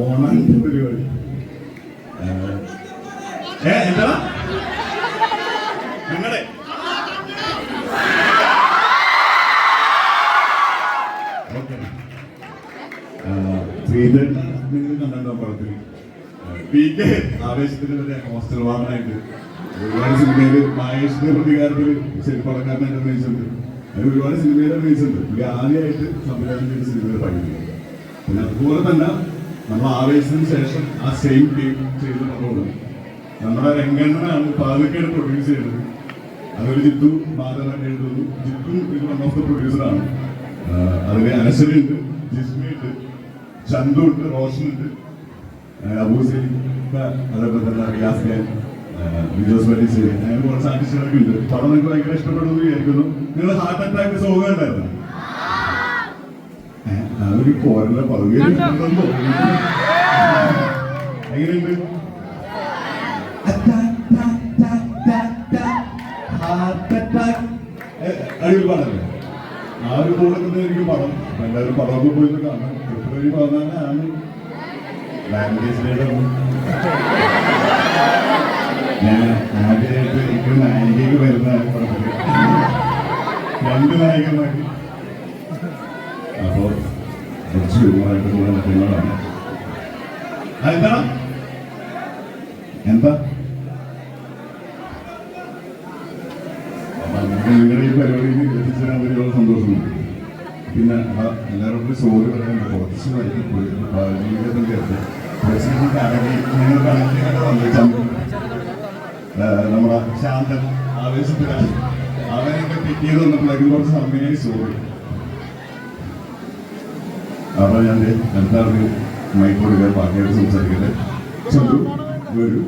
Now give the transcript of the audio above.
ഓണാന്റെ പരിപാടി എന്താ നിങ്ങളെ ശ്രീധരൻ നിങ്ങൾ കണ്ടോ പടത്തിൽ പി കെ ആവേശത്തിന് വരെ ഹോസ്റ്റൽ വാങ്ങാനായിട്ട് ഒരുപാട് സിനിമയിൽ മഹേഷിന്റെ പ്രതികാരത്തിൽ ശരിപ്പടക്കാരനായിട്ട് അഭിനയിച്ചിട്ടുണ്ട്. അങ്ങനെ ഒരുപാട് സിനിമയിൽ അഭിനയിച്ചിട്ടുണ്ട്. പുള്ളി ആദ്യമായിട്ട് സംവിധാനം ചെയ്ത സിനിമയിൽ പഠിക്കുന്നത്. പിന്നെ അതുപോലെ തന്നെ നമ്മൾ ആവേശത്തിന് ശേഷം ആ സെയിം ടീം ചെയ്ത പടമാണ് നമ്മുടെ രംഗണ്ണനാണ് പാലക്കാട് പ്രൊഡ്യൂസ് ചെയ്തത്. അതൊരു ജിത്തു മാധവൻ എഴുതുന്നു. ജിത്തു ഇത് വൺ ഓഫ് ദ പ്രൊഡ്യൂസറാണ്. അതിൽ അനശ്വരുണ്ട്, ജിസ്മയുണ്ട്, ചന്തു ഉണ്ട്, റോഷൻ ഉണ്ട്, അബൂസലി, അതേപോലെ തന്നെ റിയാസ് ഖാൻ, വിജോസ് വലിശ്ശേരി, അങ്ങനെ കുറച്ച് ആർട്ടിസ്റ്റുകളൊക്കെ ഉണ്ട്. പടം നിങ്ങൾക്ക് ഭയങ്കര ഇഷ്ടപ്പെടുന്നു വിചാരിക്കുന്നു. നിങ്ങൾ ഹാർട്ട് അറ്റാക്ക് സോങ് ഉണ്ടായിരുന്നു. അതൊരു പോരല്ല പകുതി എങ്ങനെയുണ്ട്? അടിപൊളി പാടല്ലേ? ആ ഒരു കൂടെ എനിക്ക് പടം എല്ലാവരും പടമൊക്കെ പോയിട്ട് കാണാം. ഫെബ്രുവരി 14 വാലന്റൈൻസ് ഞാൻ ആദ്യമായിട്ട് എനിക്ക് നായികയ്ക്ക് വരുന്ന പടത്തിൽ 2 നായികമാര്. അപ്പോൾ കുറച്ച് രൂപമായിട്ടുള്ള നടക്കുന്നതാണ്. എന്താ എന്താ നിങ്ങളുടെ ഈ പരിപാടിയിൽ എത്തിച്ചേരാൻ വലിയ സന്തോഷമുണ്ട്. പിന്നെ എല്ലാവരോടും സോറി പറയാൻ കുറച്ച് വൈകി ജീവിതത്തിൽ കേട്ട് നമ്മുടെ ശാന്തൻ ആവേശത്തിലാണ് അവനൊക്കെ തെറ്റിയത് വന്നപ്പോഴേക്കും കുറച്ച് സമയമായി സോറി. അപ്പൊ ഞാൻ എന്താ മൈക്ക് കൊടുക്കാൻ ബാക്കിയായിട്ട് സംസാരിക്കട്ടെ. ചന്തു വരൂ.